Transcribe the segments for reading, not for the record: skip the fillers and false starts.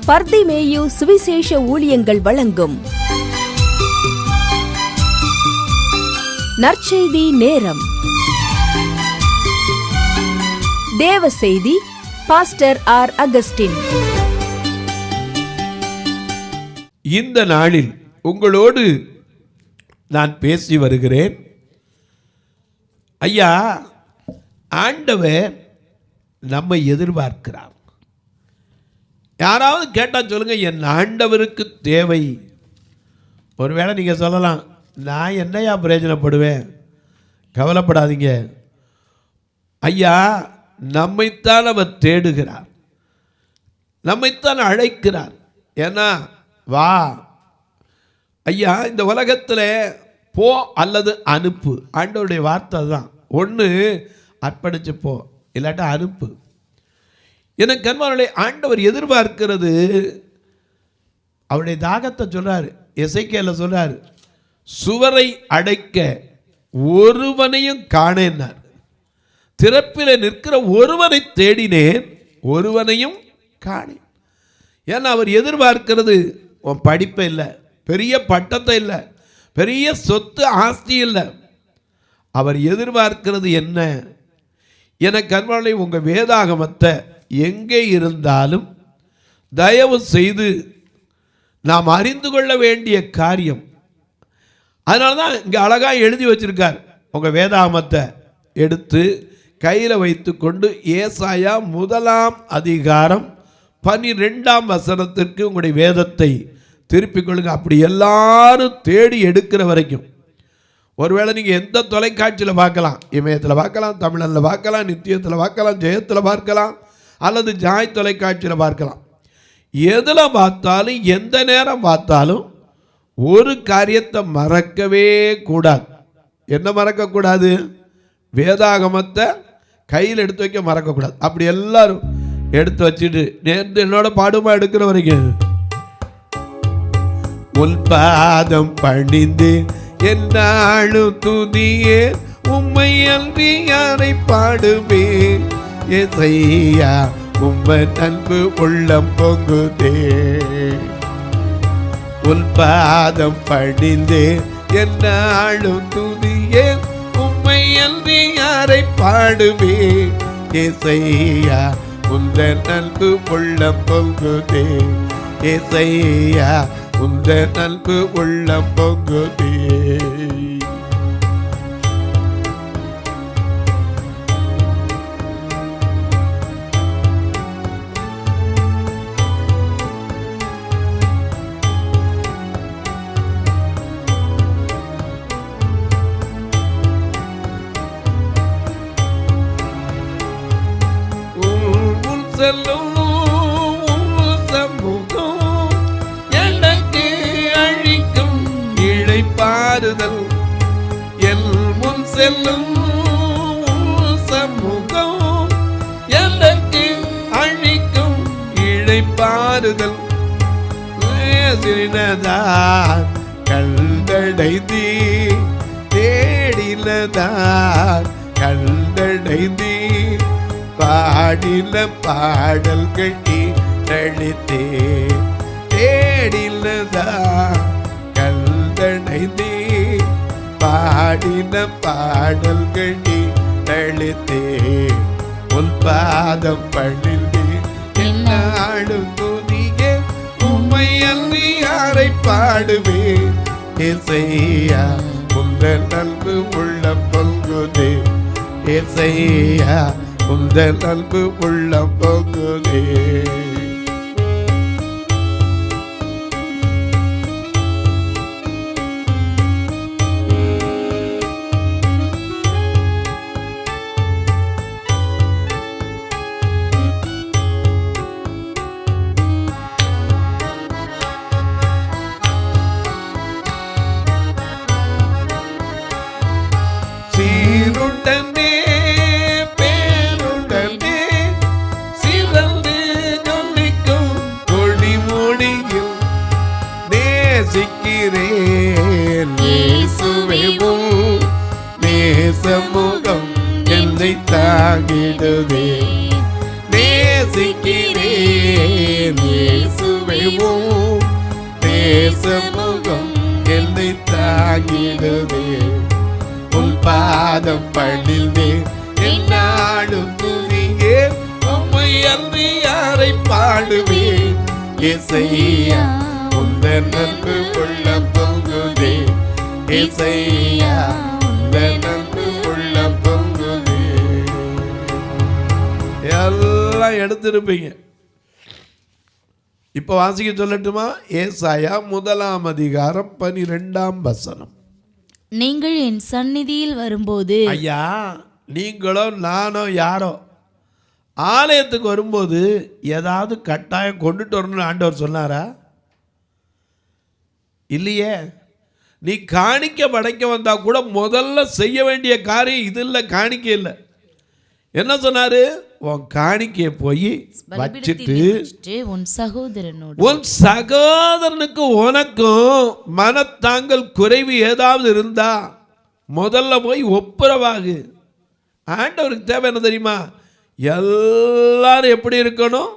பர்திமேயு சுவிசேஷ ஊழியங்கள் வழங்கும் நற்செய்தி நேரம். தேவ செய்தி பாஸ்டர் ஆர். அகஸ்டின். இந்த நாளில் உங்களோடு நான் பேசி வருகிறேன். ஐயா, ஆண்டவர் நம்மை எதிர்பார்க்கிறார். யாராவது கேட்டால் சொல்லுங்க, என் ஆண்டவருக்கு தேவை. ஒருவேளை நீங்கள் சொல்லலாம், நான் என்னையா பிரயோஜனப்படுவேன்? கவலைப்படாதீங்க. ஐயா, நம்மைத்தான் அவர் தேடுகிறார், நம்மைத்தான் அழைக்கிறார். ஏன்னா, வா ஐயா, இந்த உலகத்தில் போ அல்லது அனுப்பு. ஆண்டவருடைய வார்த்தை தான். ஒன்று அர்ப்பணிச்சு போ, இல்லாட்டா அனுப்பு. எனக்கு கண்மார்களே, ஆண்டவர் எதிர்பார்க்கிறது, அவருடைய தாகத்தை சொல்றாரு. எசேக்கியேல சொல்றாரு, சுவரை அடைக்க ஒருவனையும் காணேன்னார். திறப்பில் நிற்கிற ஒருவனை தேடினேன், ஒருவனையும் காணேன். ஏன்னா அவர் எதிர்பார்க்கிறது உன் படிப்பை இல்லை, பெரிய பட்டத்தை இல்லை, பெரிய சொத்து ஆஸ்தி இல்லை. அவர் எதிர்பார்க்கிறது என்ன? எனக்கு கண்மார்களே, உங்கள் வேதாகமத்தை எங்கே இருந்தாலும் தயவு செய்து நாம் அறிந்து கொள்ள வேண்டிய காரியம். அதனால தான் இங்கே அழகாக எழுதி வச்சிருக்கார். உங்கள் வேதாகமத்தை எடுத்து கையில் வைத்து கொண்டு ஏசாயா 1 அதிகாரம் 12 வசனத்திற்கு உங்களுடைய வேதத்தை திருப்பிக் கொள்ளுங்க. அப்படி எல்லாரும் தேடி எடுக்கிற வரைக்கும், ஒருவேளை நீங்கள் எந்த தொலைக்காட்சியில் பார்க்கலாம், இமயத்தில் பார்க்கலாம், தமிழில் பார்க்கலாம், நித்தியத்தில் பார்க்கலாம், ஜெயத்தில் பார்க்கலாம், அல்லது ஜாய் தொலைக்காட்சியில் பார்க்கலாம். எதில் பார்த்தாலும் எந்த நேரம் பார்த்தாலும் ஒரு காரியத்தை மறக்கவே கூடாது. என்ன மறக்கக்கூடாது? வேதாகமத்தை கையில் எடுத்து வைக்க மறக்கக்கூடாது. அப்படி எல்லாரும் எடுத்து வச்சுட்டு நேர்ந்து என்னோட பாடுமா எடுக்கிற வரைக்கும், உன் பாதம் பணிந்து என்னாலும் துதியே, உம்மை அன்றி யாரை பாடுவே. ஏசையா, உம்மன் அன்பு உள்ளம் பொங்குதே. உன் பாதம் பணிந்தே என்னாலும் துதியே, உம்மை அன்றி யாரை பாடுவே. ஏசையா, உந்தன் அன்பு உள்ளம் பொங்குதே. ஏசையா, உந்தன் அன்பு உள்ளம் பொங்குதே. சமூகம் எனக்கு அழிக்கும் இழைப்பாறுதல், என் முன் செல்லும் சமூகம் எனக்கு அழிக்கும் இழைப்பாறுதல். சிறினதார் கண்டடைந்தீ, தேடினதார் கண்டடைந்தீ, பாடின பாடல்கள் ஈட்டழித்தே. தேடினதா கண்டடைந்தே, பாடின பாடல்கள் ஈட்டழித்தே. உன் பாதம் பணிந்தே என்னாடும் துதியே, உம்மை அன்றி யாரை பாடுவே. ஏசையா, உந்தன் அன்பு உள்ளம் பொங்குதே. ஏசையா, உந்தன் அன்பு உள்ளம் பொங்குதே. சீருடனே சமூகம் என்னை தாங்கிடுவே. நேசிக்கிறேன் இயேசுவே, செய்வோம். நேசமுகம் என்னை தாங்கிடுவே. உன் பாதம் பணிந்தே என்னாடும் துதியே. உம்மை அன்றி யாரை பாடுவேன். இசையா உந்தன் அன்பு உள்ளம் பொங்குதே. இசையா உந்தன் அன்பு உள்ளம் பொங்குதே. எல்லாம் எடுத்திருப்பீங்க. இப்ப வாசிக்க சொல்லட்டுமா? ஏசாயா 1:12. நீங்கள் என் சந்நிதியில் வரும்போது, ஐயா நீங்களோ நானோ யாரோ ஆலயத்துக்கு வரும்போது ஏதாவது கட்டாயம் கொண்டுட்டு வரணும்னு ஆண்டவர் சொன்னாரா? இல்லையே. நீ காணிக்க படைக்க வந்தா கூட முதல்ல செய்ய வேண்டிய காரியம் இது இல்லை, காணிக்க இல்லை. என்ன சொன்னாரு? உன் காணிக்கையை போய் வச்சிட்டு உன் சகோதரனுக்கு உனக்கும் மனத்தாங்கல் குறைவு ஏதாவது இருந்தா முதல்ல போய் ஒப்புரவாகு. ஆண்டவருக்கு தேவை என்ன தெரியுமா? எல்லாரும் எப்படி இருக்கணும்?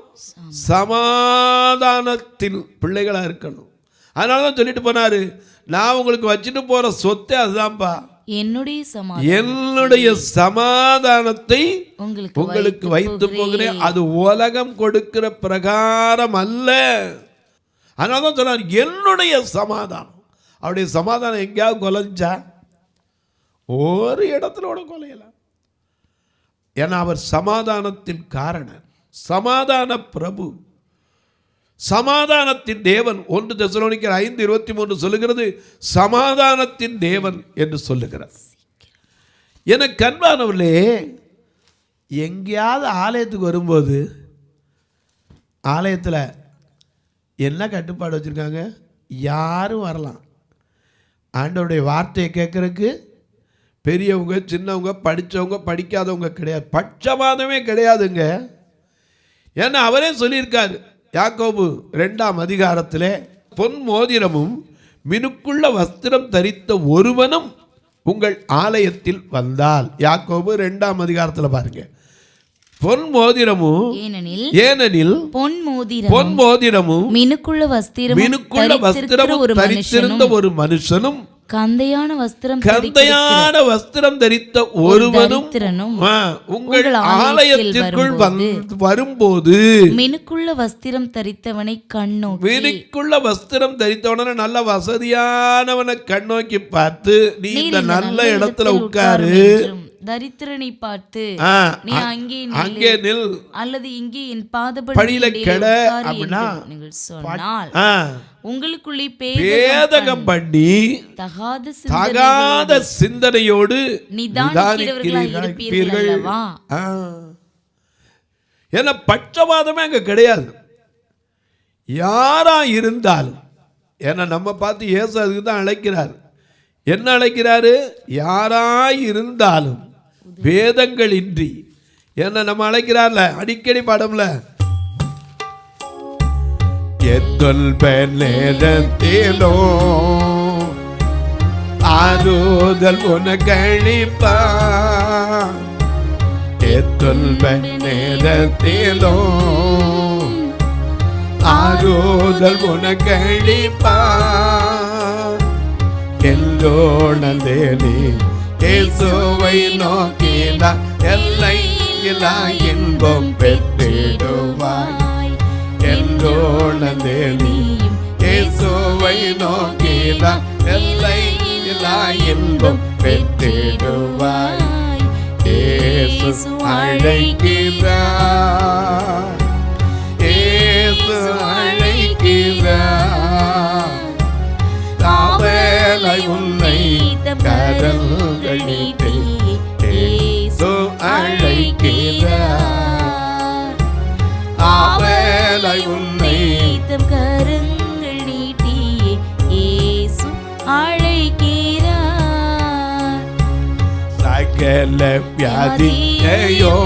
சமாதானத்தில் பிள்ளைகளா இருக்கணும். அதனாலதான் சொல்லிட்டு போனாரு, நான் உங்களுக்கு வச்சுட்டு போற சொத்தே அதுதான்ப்பா, என்னுடைய சமாதானத்தை உங்களுக்கு வைத்து போகிறேன். அது உலகம் கொடுக்கிற பிரகாரம் அல்ல. அதனாலதான் சொன்னார் என்னுடைய சமாதானம். அவருடைய சமாதானம் எங்கேயாவது கொலைஞ்சா? ஒரு இடத்துல கூட கொலையல. ஏன்னா அவர் சமாதானத்தின் காரணம், சமாதான பிரபு, சமாதானத்தின் தேவன். 1 தெசலோனிக்கர் 5:23 சொல்லுகிறது, சமாதானத்தின் தேவன் என்று சொல்லுகிறார். எனக்கு அன்பானவர்களே, எங்கேயாவது ஆலயத்துக்கு வரும்போது ஆலயத்தில் என்ன கட்டுப்பாடு வச்சுருக்காங்க? யாரும் வரலாம். ஆண்டவருடைய வார்த்தையை கேட்குறதுக்கு பெரியவங்க சின்னவங்க படித்தவங்க படிக்காதவங்க கிடையாது. பட்சபாதமே கிடையாதுங்க. ஏன்னா அவரே சொல்லியிருக்காரு யாக்கோபு 2:அதிகாரத்திலே, பொன் மோதிரமும் மினுக்குள்ள வஸ்திரம் தரித்த ஒருவனும் உங்கள் ஆலயத்தில் வந்தால். யாக்கோபு 2:அதிகாரத்தில் பாருங்க. பொன் மோதிரமும், ஏனெனில் பொன் மோதிரமும் மினுக்குள்ள வஸ்திரமும் தரித்திருந்த ஒரு மனுஷனும் கந்தையான வஸ்திரம் தரித்த ஒருவனும் உங்கள் ஆலயத்திற்குள் வரும்போது மினுக்குள்ள வஸ்திரம் தரித்தவனை கண்ணோக்கி, மினுக்குள்ள வஸ்திரம் தரித்தவன நல்ல வசதியானவனை கண்ணோக்கி பார்த்து, நீ இந்த நல்ல இடத்துல உட்காரு. தரித்திரனை பார்த்து, நீ அங்கே நில் அல்லது இங்கே என் பாதபடியில கெட அப்படினா நீங்கள் சொன்னால், உங்களுக்குள்ளே பேதகம் பண்ணி தகாத சிந்தனையோடு நிதானிக்கிறீர்கள் அல்லவா? ஏன்னா பட்சபாதமே அங்க கிடையாது. யாரா இருந்தாலும், ஏன்னா நம்ம பார்த்து இயேசு அதுக்கு தான் அழைக்கிறார். என்ன அழைக்கிறாரு? யாராய் இருந்தாலும் வேதங்கள் இன்றி. என்ன நம்ம அழைக்கிறார்ல, அடிக்கடி பாடம்ல, நேரத்திலோ ஆறுதல் உனக்களிப்பா. நேரத்திலோ ஆறுதல் உனக்களிப்பா. எல்லோனதேனி இயேசுவை நோக்கினா எல்லை இல்லா இன்பம் பெற்றிடுவாய். எல்லோனதேனி இயேசுவை நோக்கினா எல்லை இல்லா இன்பம் பெற்றிடுவாய். இயேசு அழைக்கிறார், இயேசு அழைக்கிறார். உன்னை கரங்கள் நீட்டி இயேசு அழைக்கிறார். ஆவலை உன்னை கரங்கள் நீட்டி இயேசு அழைக்கிறார். சகல வியாதியையோ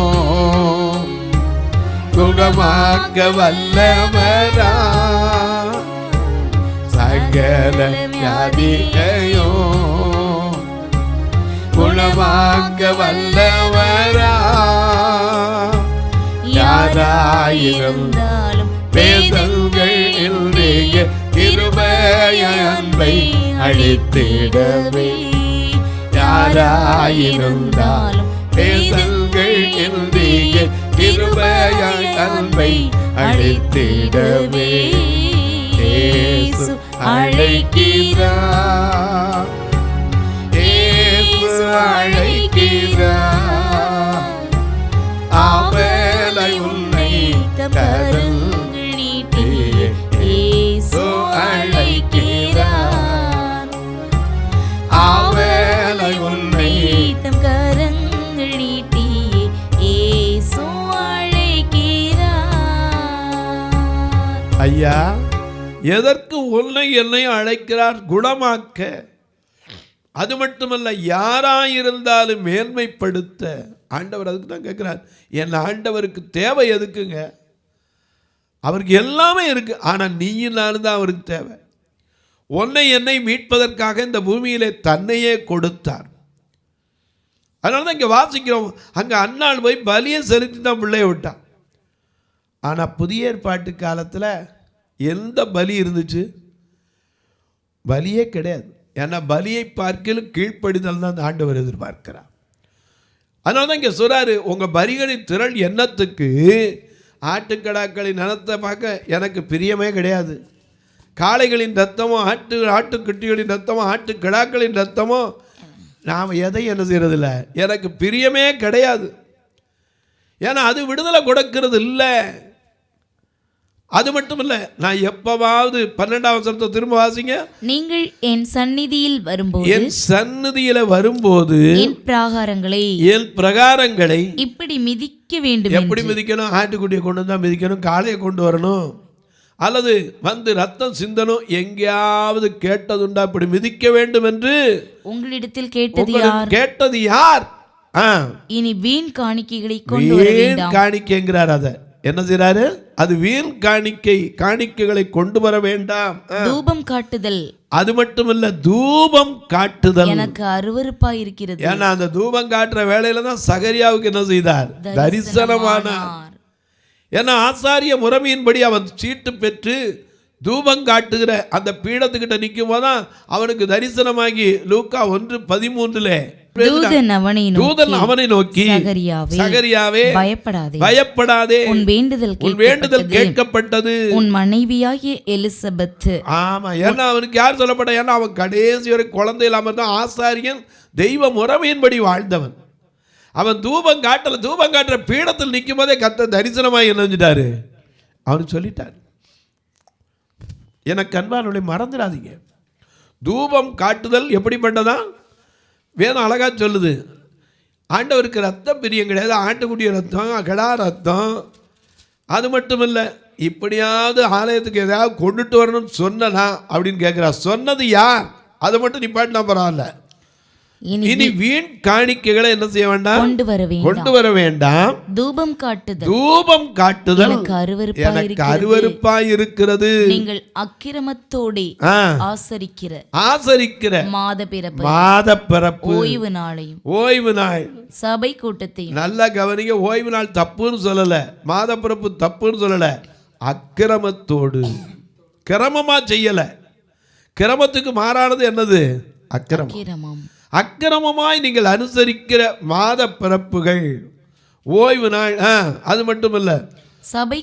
குணமாக்க வல்லவரா. சகல வியாதியையோ குணமாக்க வல்லவரா. யாராயிருந்தாலும் வேதங்கள் இன்றைய கிருபைய அன்பை அளித்திடவே யாராயிருந்தாலும் வேதங்கள் இன்றைய கிருபைய அன்பை அளித்திடவே இயேசு அழைக்கிறார், இயேசு அழைக்கிறார். ஆவேளை உன்னை கரங்கள் நீட்டிய இயேசு அழைக்கிறார். ஆவேளை உன்னை தம் கரங்கள் நீட்டிய இயேசு அழைக்கிறார். ஐயா, எதற்கு உன்னை என்னை அழைக்கிறார்? குணமாக்க. அது மட்டுமல்ல, யாராயிருந்தாலும் மேன்மைப்படுத்த. ஆண்டவர் அதுக்கு தான் கேட்கிறார். என் ஆண்டவருக்கு தேவை எதுக்குங்க? அவருக்கு எல்லாமே இருக்கு, ஆனால் நீயும் நானும் தான் அவருக்கு தேவை. உன்னை என்னை மீட்பதற்காக இந்த பூமியிலே தன்னையே கொடுத்தார். அதனால தான் இங்கே வாசிக்கிறோம், அங்கே அன்னாள் போய் பலியை செலுத்தி தான் பிள்ளைய விட்டான். ஆனால் புதிய ஏற்பாட்டு காலத்தில் எந்த பலி இருந்துச்சு? பலியே கிடையாது. ஏன்னா பலியை பார்க்கலும் கீழ்ப்படிதல் தான் அந்த ஆண்டவர் எதிர்பார்க்கிறார். அதனால தான் இங்கே சொல்கிறாரு, உங்கள் பலிகளின் திரள் எண்ணத்துக்கு ஆட்டுக்கடாக்களின் நனத்தை பார்க்க எனக்கு பிரியமே கிடையாது. காளைகளின் ரத்தமோ ஆட்டுக்குட்டிகளின் ரத்தமோ ஆட்டுக்கடாக்களின் ரத்தமோ நாம் எதையும் என்ன செய்கிறதில்ல, எனக்கு பிரியமே கிடையாது. ஏன்னா அது விடுதலை கொடுக்கிறது இல்லை. அது மட்டும் இல்லை, நான் எப்பவாவது 12ஆம் வசனத்தை திரும்ப வாசிங்க. நீங்கள் என் சந்நிதியில் வரும்போது, என் சந்நிதியில வரும்போது என் பிரகாரங்களை இப்படி மிதிக்க வேண்டும். எப்படி மிதிக்கணும்? ஆட்டுக்குட்டியை கொண்டு தான் மிதிக்கணும், காளையை கொண்டு வரணும், அல்லது வந்து ரத்தம் சிந்தனும். எங்கேயாவது கேட்டதுண்டா இப்படி மிதிக்க வேண்டும் என்று? உங்களிடத்தில் கேட்டது யார்? இனி வீண் காணிக்கைகளை கொண்டு வர வேண்டாம். காணிக்கைங்கிறார். அதை என்ன செய்றாரு? அது வீண் காணிக்கைகளை கொண்டு வர வேண்டாம். தூபம் காட்டுதல். அது மட்டுமல்ல, தூபம் காட்டுதல் எனக்கு அருவருப்பாய் இருக்கிறது. ஏன்னா அந்த தூபம் காட்டுற வேளையில தான் சகரியாவுக்கு என்ன செய்தார்? தரிசனமானார். ஏன்னா ஆசாரிய முறைமையின்படி அவன் சீட்டு பெற்று தூபம் காட்டுகிற அந்த பீடத்துக்கிட்ட நிற்கும் போதுதான் அவனுக்கு தரிசனமாகி லூக்கா 1:13 தூதன் அவனை நோக்கி, சகரியாவே பயப்படாதே, உன் வேண்டுதல் கேட்கப்பட்டது, உன் மனைவியாகிய எலிசபெத். ஆமா, ஏன்னா அவனுக்கு யார் சொல்லப்பட்ட? ஏன்னா அவன் கடைசி வரை குழந்தை இல்லாம தான் ஆசாரியன் தெய்வ முறைமையின்படி வாழ்ந்தவன். அவன் தூபம் காட்டுற பீடத்தில் நிற்கும் போதே கர்த்தர் தரிசனமாய் நினைஞ்சிட்டாரு. அவனுக்கு சொல்லிட்டாரு, எனக்கு அன்பானவர்களை மறந்துடாதீங்க, தூபம் காட்டுதல் எப்படிப்பட்டதா? வேதம் அழகா சொல்லுது. ஆண்டவருக்கு ரத்தம் பிரியம் கிடையாது. ஆட்டுக்குட்டிய ரத்தம், கடா ரத்தம். அது மட்டும் இல்லை, இப்படியாவது ஆலயத்துக்கு எதாவது கொண்டுட்டு வரணும்னு சொன்னா அப்படின்னு கேட்குறா. சொன்னது யார்? அதை மட்டும் நிப்பாட்டினா பரவாயில்ல. இனி வீண் காணிக்கைகளை என்ன செய்ய வேண்டாம்? கொண்டு வர வேண்டாம். தூபம் காட்டுதல் எனக்கு அருவருப்பாய் இருக்கிறது. நீங்கள் அக்கிரமத்தோட ஆசரிக்கிற மாத பிறப்பு ஓய்வு நாள் சபை கூட்டத்தையும் நல்லா கவனிங்க. ஓய்வு நாள் தப்புன்னு சொல்லல, மாத பிறப்பு தப்புன்னு சொல்லல. அக்கிரமத்தோடு, கிரமமா செய்யல. கிரமத்துக்கு மாறானது என்னது? அக்கிரமம். அக்கிரமமாய் நீங்கள் அனுசரிக்கிற மாத பிறப்புகள், ஓய்வு நாள், அது மட்டுமல்ல சபை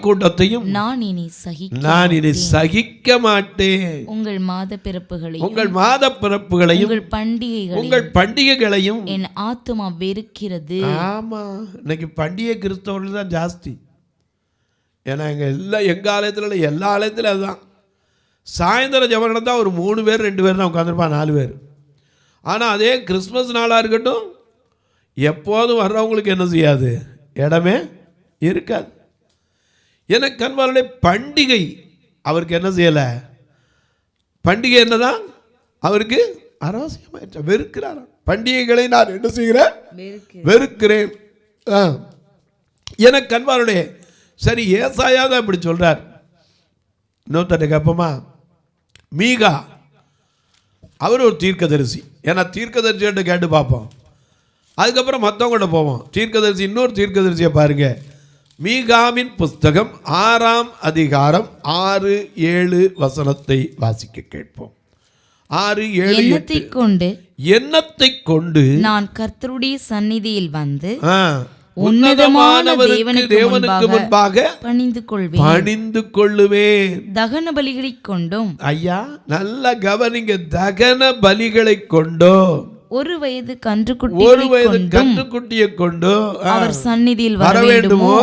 கூட்டத்தையும் நான் இனி சகிக்க மாட்டேன். உங்கள் மாத பிறப்புகளையும் உங்கள் பண்டிகைகளையும் என் ஆத்துமா வெறுக்கிறது. ஆமா, இன்னைக்கு பண்டிகை கிறிஸ்தவர்கள் தான் ஜாஸ்தி. ஏன்னா எங்க ஆலயத்துல எல்லா ஆலயத்திலும் அதுதான். சாயந்தரம் ஜெபம் நடந்தால் ஒரு 3 பேர் 2 பேர் தான் உட்காந்துருப்பான், 4 பேர். ஆனால் அதே கிறிஸ்மஸ் நாளாக இருக்கட்டும், எப்போதும் வர்றவங்களுக்கு என்ன செய்யாது? இடமே இருக்காது. எனக்கு அன்பாளே, பண்டிகை அவருக்கு என்ன செய்யலை? பண்டிகை என்னதான் அவருக்கு அவசியமாயிடுச்சு, வெறுக்கிறார். பண்டிகைகளை நான் என்ன செய்கிறேன்? வெறுக்கிறேன். எனக்கு அன்பாளே, சரி, ஏசாயா தான் இப்படி சொல்கிறார். இன்னொருத்தட்ட கேட்போமா? மீகா, அவர் ஒரு தீர்க்கதரிசி. ஏன்னா தீர்க்கதரிசிகிட்ட கேட்டு பார்ப்போம், அதுக்கப்புறம் மற்றவங்கள்ட்ட போவோம். தீர்க்கதரிசி, இன்னொரு தீர்க்கதரிசியை பாருங்க, மீகாவின் புஸ்தகம் 6ஆம் அதிகாரம் 6-7 வசனத்தை வாசிக்க கேட்போம். 6-7 எண்ணத்தை கொண்டு நான் கர்த்தருடைய சந்நிதியில் வந்து உன்னதமானவருக்கு தேவனுக்கு முன்பாக பணிந்து கொள்ளுவேன். தகன பலிகளை கொண்டும், ஐயா நல்லா கவனிங்க, தகன பலிகளை கொண்டோ, ஒரு வயது கன்றுக்குட்டியை கொண்டோ அவர் சந்நிதியில் வர வேண்டுமோ,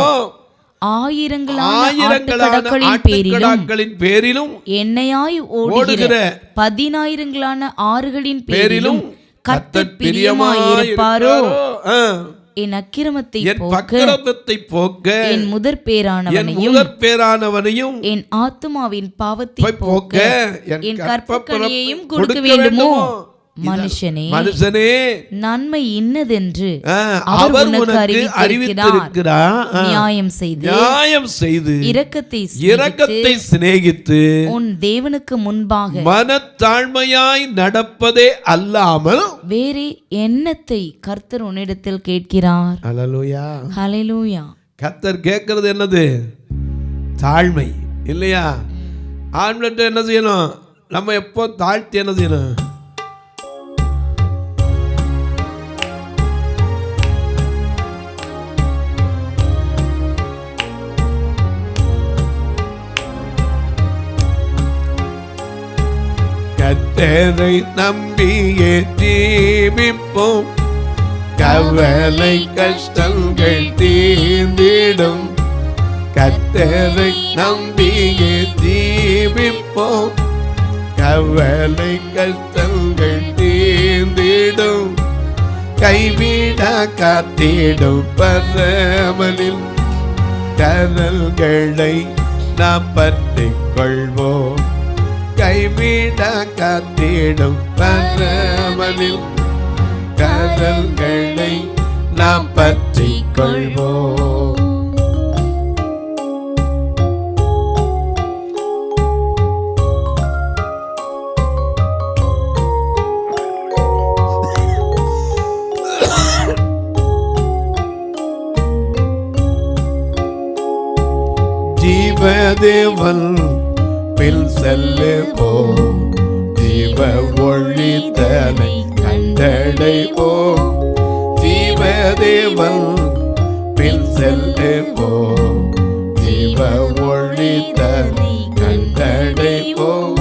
ஆயிரங்களான பேரிலும் எண்ணெயாய் ஓடுகிற 10,000 ஆறுகளின் பேரிலும் கர்த்தர் பிரியமாயிருப்பாரோ. என் அக்கிரமத்தை போக்க, என் முதற் பேரானவனையும் என் ஆத்துமாவின் பாவத்தை போக்க என் கற்பக்கனியையும் கொடுக்க வேண்டுமோ. மனுஷனே, நன்மை இன்னதென்று அவர் உனக்கு அறிவித்திருக்கிறார். நியாயம் செய்து இரக்கத்தை சிநேகித்து உன் தேவனுக்கு முன்பாக மனத்தாழ்மையாய் நடப்பதே அல்லாமல் வேறே எண்ணத்தை கர்த்தர் உன்னிடத்தில் கேட்கிறார். ஹல்லேலூயா, ஹல்லேலூயா. கர்த்தர் கேட்கிறது என்னது? தாழ்மை இல்லையா? ஆண்கிட்ட என்ன செய்யணும்? நம்ம எப்போ தாழ்த்தி என்ன செய்யணும்? கர்த்தரை நம்பியே ஜீவிப்போம், கவலை கஷ்டங்கள் தீர்ந்திடும். கர்த்தரை நம்பியே ஜீவிப்போம், கவலை கஷ்டங்கள் தீர்ந்திடும். கைவிட காத்திடும் பரமனில் கரல்களை நாம் பற்றிக் கொள்வோம். கைவிட காத்திடும் பரமனில் கரல்களை நாம் பற்றிக் கொள்வோம். ஜீவதேவன் பில் செல்லுவோம், ஜீவ ஒளி தனை கண்டடைவோம். ஜீவதேவன் பில் செல்லுவோம், ஜீவ ஒளி தனை கண்டடைவோம்.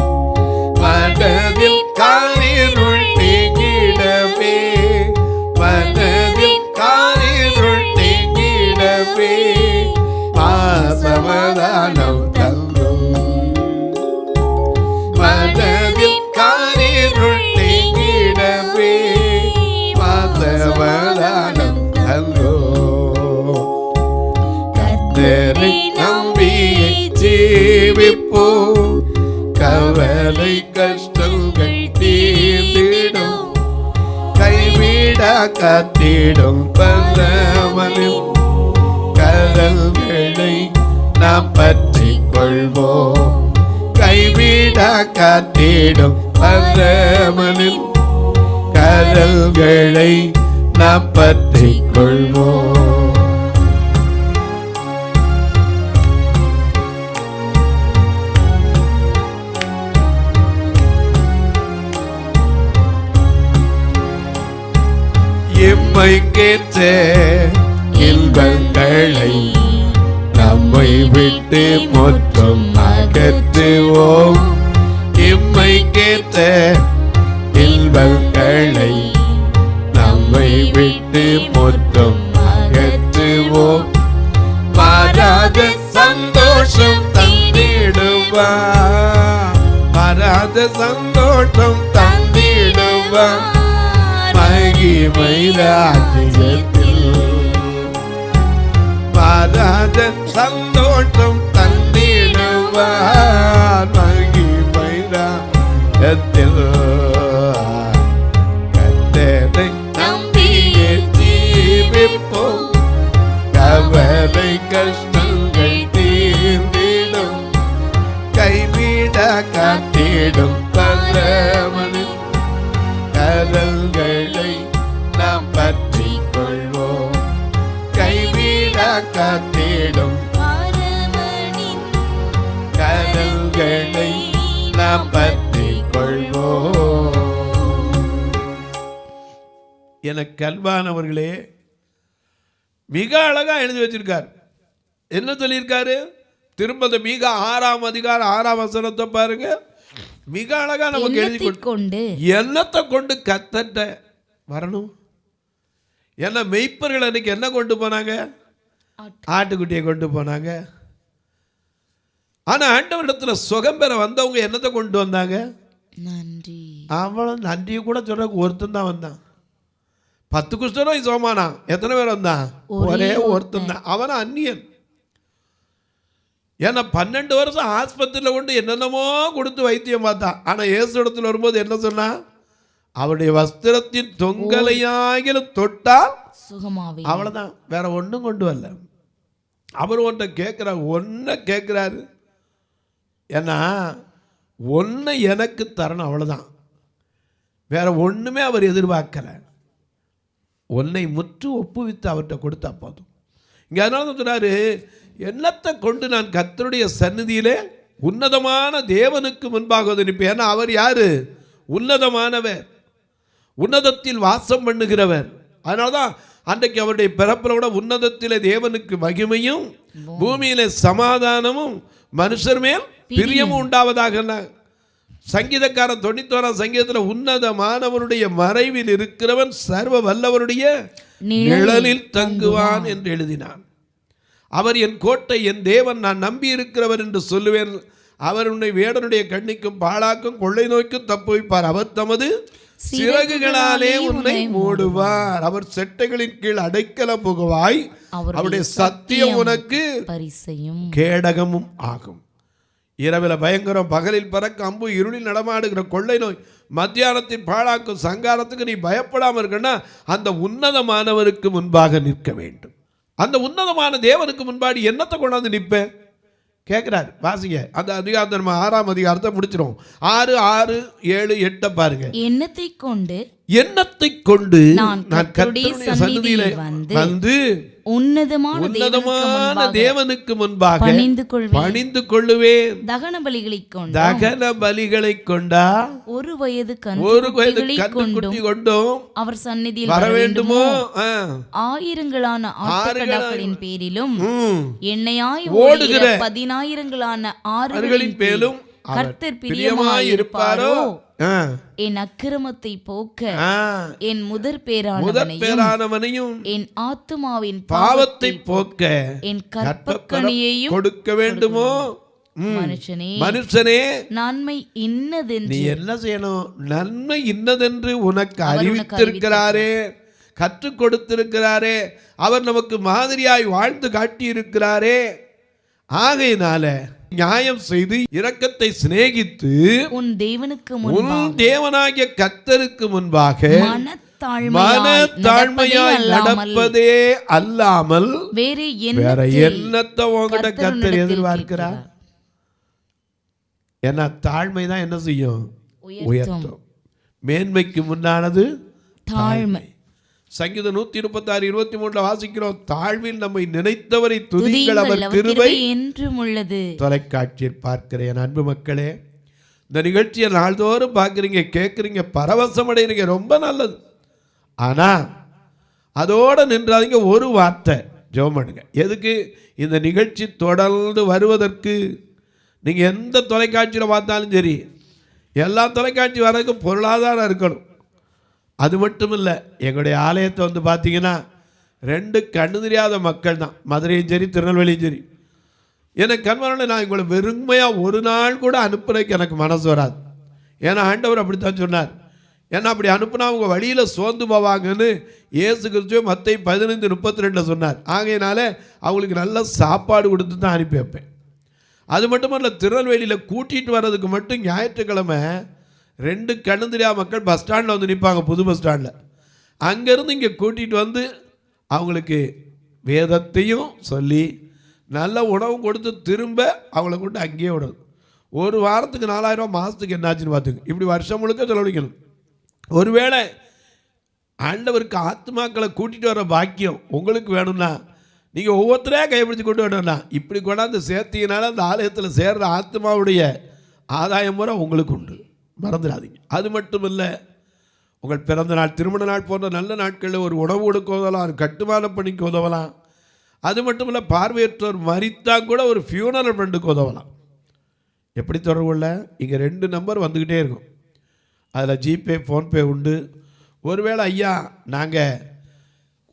மனதில் காரிருள் நீங்கிடவே, மனதில் காரிருள் நீங்கிடவே சமாதானம் தரும். மனதில் காரிருள் நீங்கிடவே சமாதானம் தரும். கர்த்தரை நம்பியே ஜீவிப்போம், கவலை கஷ்டங்கள் தீர்ந்திடும். கைவிட காத்திடும் பரமனில் கரல்களை நாம் பற்றிக் கொள்வோம். கைவிட காத்திடும் பரமனில் கரல்களை நாம் பற்றிக் கொள்வோம். எம்மை கேட்ட இன்பங்களை நம்மை விட்டு மொத்தம் அகற்றுவோம். எம்மை கேட்ட இன்பங்களை நம்மை விட்டு மொத்தம் அகற்றுவோம். மாறாத சந்தோஷம் தந்திடுவார், மாறாத சந்தோஷம் தந்திடுவார். மகிமை ராஜ்யத்தில் மாறாத சந்தோஷம் தந்திடுவார். மகிமை ராஜ்யத்தில் கர்த்தரை நம்பியே ஜீவிப்போம், கவலை கஷ்டங்கள் தீர்ந்திடும். கைவிட காத்திடும் பரமனில் கரல்களை நாம் பற்றிக் கொள்வோம். கைவிட காத்திடும் நாம் பற்றிக் கொள்வோம். எனக்கு அன்பானவர்களே, மிக அழகா எழுதி வச்சிருக்கார். என்ன சொல்லியிருக்காரு? திரும்ப மீகா 6ஆம் அதிகாரம் 6ஆம் வசனத்தை பாருங்க. மிக அழகா நமக்கு எழுதி கொண்டு எண்ணத்தை கொண்டு கத்தட்ட வரணும். ஏன்னா மெய்ப்பர்கள் அன்னைக்கு என்ன கொண்டு போனாங்க? ஆட்டுக்குட்டியை கொண்டு போனாங்க. ஆனா ஆண்டவரிடத்துல சுகம் பெற வந்தவங்க என்னத்தை கொண்டு வந்தாங்க? நன்றி. அவளும் நன்றியை கூட சொல்ற ஒருத்தன் தான் வந்தான். 10 குஷ்டரோகி சோமானா எத்தனை பேர் வந்தான்? ஒரே ஒருத்தன் தான். அவன் அந்நியன். ஏன்னா 12 வருஷம் ஆஸ்பத்திரியில் கொண்டு என்னென்னமோ கொடுத்து வைத்தியம் பார்த்தான். ஆனால் இயேசு இடத்துல வரும்போது என்ன சொன்னா? அவருடைய வஸ்திரத்தின் தொங்கலையாகிலும் தொட்டால் சுகமாவே. அவ்வளோதான், வேற ஒன்றும் கொண்டு வரல. அவர் ஒன்றை கேட்குறாரு, ஒன்றை கேட்குறாரு. ஏன்னா ஒன்றை எனக்கு தரணும், அவ்வளோதான். வேற ஒன்றுமே அவர் எதிர்பார்க்கலை. ஒன்னை முற்று ஒப்புவித்து அவர்கிட்ட கொடுத்தா போதும். இங்கே அதனால தான் சொன்னாரு, எண்ணத்தை கொண்டு நான் கர்த்தருடைய சந்நிதியிலே உன்னதமான தேவனுக்கு முன்பாக நிற்பேன். ஏன்னா அவர் யாரு? உன்னதமானவர், உன்னதத்தில் வாசம் பண்ணுகிறவர். அதனால தான் அன்றைக்கு அவருடைய பிறப்பில் கூட உன்னதத்திலே தேவனுக்கு மகிமையும் பூமியிலே சமாதானமும் மனுஷர் மேல் பிரியமும் உண்டாவதாக. சங்கீதக்காரன் 91ஆம் சங்கீதத்தில் உன்னதமானவருடைய மறைவில் இருக்கிறவன் சர்வ வல்லவருடைய நிழலில் தங்குவான் என்று எழுதினான். அவர் என் கோட்டை, என் தேவன், நான் நம்பி இருக்கிறவர் என்று சொல்லுவேன். அவர் உன்னை வேடனுடைய கண்ணிக்கும் பாழாக்கும் கொள்ளை நோய்க்கும் தப்புவிப்பார். அவர் தமது சிறகுகளாலே உன்னை மூடுவார். அவர் செட்டைகளின் கீழ் அடைக்கல புகுவாய். அவருடைய சத்தியம் உனக்கு பரிசையும் கேடகமும் ஆகும். இரவில் பயங்கரம், பகலில் பறக்க அம்பு, இருளில் நடமாடுகிற கொள்ளை நோய், மத்தியானத்தின் பாழாக்கும் சங்காரத்துக்கு நீ பயப்படாமல் இருக்கன்னா அந்த உன்னதமானவருக்கு முன்பாக நிற்க வேண்டும். அந்த உன்னதமான தேவனுக்கு முன்பாடி என்னத்தை கொண்டாந்து நிற்பேன் கேட்கிறார். வாசிங்க அந்த அதிகாரத்தை, நம்ம 6ஆம் அதிகாரத்தை முடிச்சிடும். 6, 6, 7, 8 பாருங்க. எண்ணத்தை கொண்டு நான் கர்த்தருடைய சந்நிதியிலே வந்து உன்னதமான தேவனுக்கு முன்பாக பணிந்து கொள்ளுவேன். தகன பலிகளை கொண்டா ஒரு வயது கன்றுக்குட்டி கொண்டும் அவர் சந்நிதியில் வர வேண்டுமோ? ஆயிரங்களான ஆட்டுக்கடாக்களின் பேரிலும் எண்ணெயாய் ஓடுகிற 10,000 ஆறுகளின் பேரிலும் கர்த்தர் பிரியமாயிருப்பாரோ? என் அக்கிரமத்தை போக்க என் முதற் பேரானவனையும் என் ஆத்துமாவின் பாவத்தை போக்க என் கற்பக்கனியையும் கொடுக்க வேண்டுமோ? மனுஷனே, நன்மை இன்னதென்று நீ என்ன செய்யணும்? நன்மை இன்னதென்று உனக்கு அறிவித்திருக்கிறாரே, கற்றுக் கொடுத்திருக்கிறாரே, அவர் நமக்கு மாதிரியாய் வாழ்ந்து காட்டியிருக்கிறாரே. ஆகையினால நியாயம் செய்து இரக்கத்தை சிநேகித்து உன் தேவனாகிய கர்த்தருக்கு முன்பாக மனத்தாழ்மையாய் நடப்பதே அல்லாமல் வேற என்னத்தை உங்ககிட்ட கர்த்தர் எதிர்பார்க்கிறார்? ஏன்னா தாழ்மைதான் என்ன செய்யும்? உயர்த்தும். மேன்மைக்கு முன்னானது தாழ்மை. சங்கீதம் 136, 23 வாசிக்கிறோம், தாழ்வில் நம்மை நினைத்தவரை துதிங்கள், அவர் கிருபை என்றும் உள்ளது. தொலைக்காட்சியில் பார்க்கிற என் அன்பு மக்களே, இந்த நிகழ்ச்சியை நாள்தோறும் பார்க்குறீங்க, கேட்குறீங்க, பரவசம் அடைகிறீங்க, ரொம்ப நல்லது. ஆனால் அதோடு நின்றாதீங்க. ஒரு வார்த்தை ஜெபம் பண்ணுங்க. எதுக்கு? இந்த நிகழ்ச்சி தொடர்ந்து வருவதற்கு. நீங்கள் எந்த தொலைக்காட்சியில் பார்த்தாலும் சரி, எல்லா தொலைக்காட்சி வரதுக்கு பொருளாதாரம் இருக்கணும். அது மட்டும் இல்லை, எங்களுடைய ஆலயத்தை வந்து பார்த்தீங்கன்னா 2 கண்ணு தெரியாத மக்கள் தான், மதுரையும் சரி திருநெல்வேலியும் சரி. எனக்கு கண்மரனை நான் உங்களை வெறுமையாக ஒரு நாள் கூட அனுப்புறதுக்கு எனக்கு மனசு வராது. ஏன்னா ஆண்டவர் அப்படித்தான் சொன்னார். ஏன்னா அப்படி அனுப்புனா அவங்க வழியில் சோர்ந்து போவாங்கன்னு இயேசு கிறிஸ்துவே மத்தேயு 15:32 சொன்னார். ஆகையினால அவங்களுக்கு நல்ல சாப்பாடு கொடுத்து தான் அனுப்பி வைப்பேன். அது மட்டுமல்ல, திருநெல்வேலியில் கூட்டிகிட்டு வர்றதுக்கு மட்டும் ஞாயிற்றுக்கிழமை 2 கண்ணு தெரியாத மக்கள் பஸ் ஸ்டாண்டில் வந்து நிற்பாங்க, புது பஸ் ஸ்டாண்டில். அங்கேருந்து இங்கே கூட்டிகிட்டு வந்து அவங்களுக்கு வேதத்தையும் சொல்லி நல்ல உணவும் கொடுத்து திரும்ப அவங்கள கொண்டு அங்கேயே விடணும். ஒரு வாரத்துக்கு 4,000 ரூபா, மாதத்துக்கு என்னாச்சுன்னு பார்த்துங்க. இப்படி வருஷம் முழுக்க செலவழிக்கணும். ஒருவேளை ஆண்டவருக்கு ஆத்மாக்களை கூட்டிகிட்டு வர பாக்கியம் உங்களுக்கு வேணும்னா நீங்கள் ஒவ்வொருத்தரையாக கைப்பிடிச்சு கொண்டு வரணும்னா இப்படி கொண்டாந்து சேர்த்தீங்கனால அந்த ஆலயத்தில் சேர்ற ஆத்மாவுடைய ஆதாயம் முறை உங்களுக்கு உண்டு, மறந்துடாதீங்க. அது மட்டும் இல்லை, உங்கள் பிறந்த நாள், திருமண நாள் போன்ற நல்ல நாட்களில் ஒரு உணவு கொடுக்க உதவலாம், கட்டுமான பணிக்கு உதவலாம். அது மட்டும் இல்லை, பார்வையற்றோர் மரித்தா கூட ஒரு ஃபியூனரல் ஃபண்டுக்கு உதவலாம். எப்படி தொடர்பு கொள்ள? இங்கே 2 நம்பர் வந்துக்கிட்டே இருக்கும். அதில் ஜிபே, ஃபோன்பே உண்டு. ஒருவேளை ஐயா நாங்கள்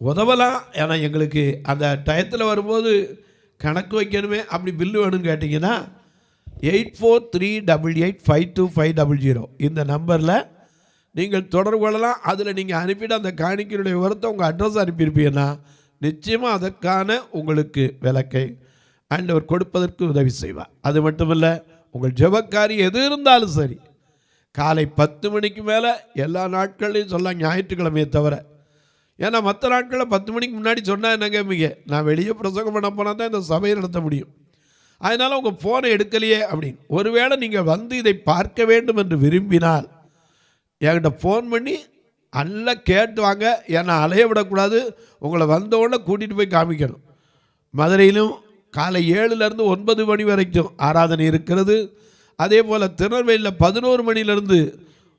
உதவலாம், ஏன்னா எங்களுக்கு அந்த டயத்தில் வரும்போது கணக்கு வைக்கணுமே, அப்படி பில்லு வேணும்னு கேட்டிங்கன்னா 8438852500 இந்த நம்பரில் நீங்கள் தொடர்பு கொள்ளலாம். அதில் நீங்கள் அனுப்பிட்டு அந்த காணிக்கையுடைய விவரத்தை உங்கள் அட்ரஸ் அனுப்பியிருப்பீங்கன்னா நிச்சயமாக அதற்கான உங்களுக்கு விலக்கை ஆண்டவர் கொடுப்பதற்கு உதவி செய்வார். அது மட்டும் இல்லை, உங்கள் ஜெபக்காரி எது இருந்தாலும் சரி, காலை 10 மணிக்கு மேலே எல்லா நாட்கள்லையும் சொல்லலாம், ஞாயிற்றுக்கிழமையை தவிர. ஏன்னா மற்ற நாட்களில் 10 மணிக்கு முன்னாடி சொன்னால் என்ன கேட்பீங்க, நான் வெளியே பிரசங்கம் பண்ண போனால் தான் இந்த சபையை நடத்த முடியும், அதனால் உங்கள் ஃபோனை எடுக்கலையே அப்படின்னு. ஒருவேளை நீங்கள் வந்து இதை பார்க்க வேண்டும் என்று விரும்பினால் என்கிட்ட ஃபோன் பண்ணி நல்லா கேட்டு வாங்க. ஏன்னா அலைய விடக்கூடாது, உங்களை வந்தோடனே கூட்டிகிட்டு போய் காமிக்கணும். மதுரையிலும் காலை 7லேருந்து 9 மணி வரைக்கும் ஆராதனை இருக்கிறது. அதே போல் திருநெல்வேலியில் 11 மணிலேருந்து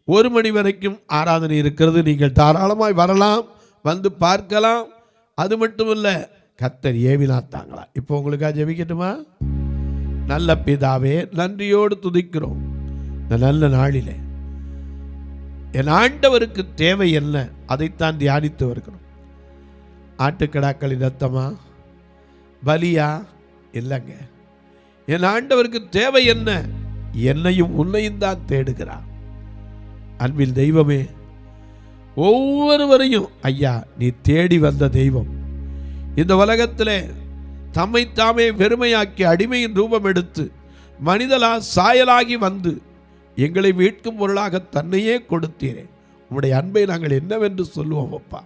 1 மணி வரைக்கும் ஆராதனை இருக்கிறது. நீங்கள் தாராளமாய் வரலாம், வந்து பார்க்கலாம். அது மட்டும் இல்லை, கர்த்தர் ஏவினாத்தாங்களா. இப்போ உங்களுக்காக ஜெபிக்கட்டுமா? நல்ல பிதாவே, நன்றியோடு துதிக்கிறோம். இந்த நல்ல நாளிலே என் ஆண்டவருக்கு தேவை என்ன, அதைத்தான் தியானித்து வருகிறோம். ஆட்டுக்கடாக்களின் ரத்தமா, பலியா? இல்லைங்க. என் ஆண்டவருக்கு தேவை என்ன? என்னையும் உன்னையும் தான் தேடுகிறார். அன்பில் தெய்வமே, ஒவ்வொருவரையும் ஐயா நீ தேடி வந்த தெய்வம். இந்த உலகத்திலே தம்மை தாமே வெறுமையாக்கி அடிமையின் ரூபம் எடுத்து மனிதலா சாயலாகி வந்து எங்களை மீட்கும் பொருளாக தன்னையே கொடுத்தீரே. உம்முடைய அன்பை நாங்கள் என்னவென்று சொல்லுவோம் அப்பா.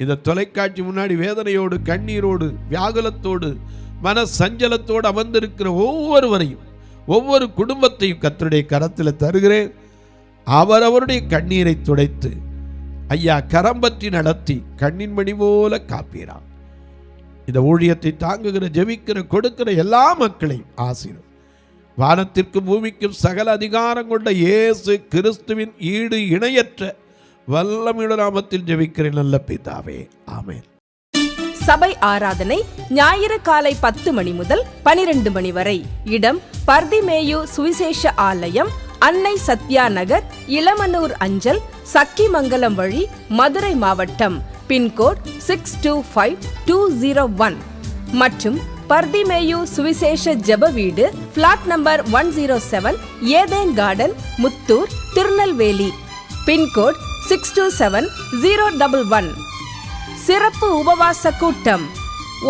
இந்த தொலைக்காட்சி முன்னாடி வேதனையோடு, கண்ணீரோடு, வியாகுலத்தோடு, மன சஞ்சலத்தோடு அமர்ந்திருக்கிற ஒவ்வொருவரையும், ஒவ்வொரு குடும்பத்தையும் கர்த்தருடைய கரத்தில் தருகிறேன். அவரவருடைய கண்ணீரை துடைத்து ஐயா கரம் பற்றி நடத்தி கண்ணின் மணி போல காப்பீரா. இந்த ஊழியத்தை தாங்குகிற, ஜெபிக்கிற, கொடுக்கிற எல்லா மக்களையும் ஆசீர்வதியும். வானத்திற்கும் பூமிக்கும் சகல அதிகாரம் கொண்ட இயேசு கிறிஸ்துவின் ஈடு இணையற்ற வல்லமையுள்ள நாமத்தில் ஜெபிக்கிறேன் நல்ல பிதாவே, ஆமென். சபை ஆராதனை ஞாயிறு காலை 10 மணி முதல் 12 மணி வரை. இடம் பர்திமேயு சுவிசேஷ ஆலயம், அன்னை சத்யா நகர், இளமனூர் அஞ்சல், சக்கிமங்கலம் வழி, மதுரை மாவட்டம். பின்கோட் 625201 மற்றும் பர்திமேயு சுவிசேஷ ஜெப வீடு, plot number 107, Eden garden, Muthur, Tirunelveli. Pin code 627011. சிறப்பு உபவாச கூட்டம்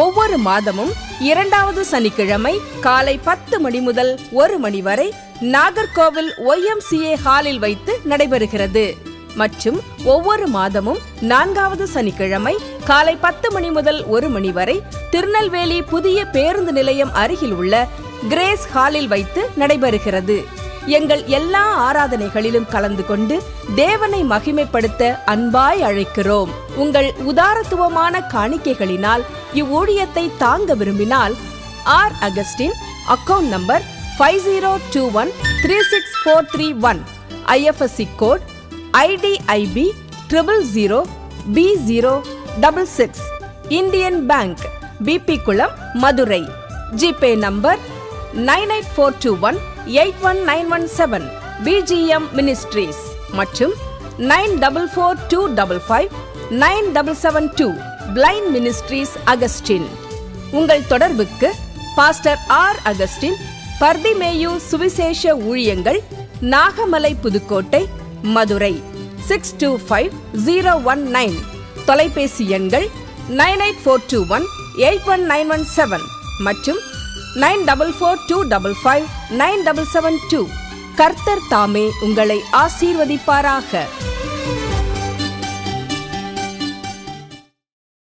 ஒவ்வொரு மாதமும் 2வது சனிக்கிழமை காலை 10 மணி முதல் 1 மணி வரை நாகர்கோவில் YMCA ஹாலில் வைத்து நடைபெறுகிறது. மற்றும் ஒவ்வொரு மாதமும் 4வது சனிக்கிழமை காலை 10 மணி முதல் 1 மணி வரை திருநெல்வேலி புதிய பேருந்து நிலையம் அருகில் உள்ள கிரேஸ் ஹாலில் வைத்து நடைபெறுகிறது. எங்கள் எல்லா ஆராதனைகளிலும் கலந்து கொண்டு தேவனை மகிமைப்படுத்த அன்பாய் அழைக்கிறோம். உங்கள் உதாரத்துவமான காணிக்கைகளினால் இவ்வூழியத்தை தாங்க விரும்பினால் R Augustine, account number 5021364331, IFSC code IDIB 000B066, Indian bank, BP Kulam, Madurai. GPay number 9842181917, BGM ministries மற்றும் 9442559772, பிளைண்ட் மினிஸ்ட்ரீஸ் அகஸ்டின். உங்கள் தொடர்புக்கு பாஸ்டர் ஆர் அகஸ்டின், பர்திமேயு சுவிசேஷ ஊழியங்கள், நாகமலை, புதுக்கோட்டை, மதுரை 625019. தொலைபேசி எண்கள் 9842181917 மற்றும் 9442559772. கர்த்தர் தாமே உங்களை ஆசீர்வதிப்பாராக.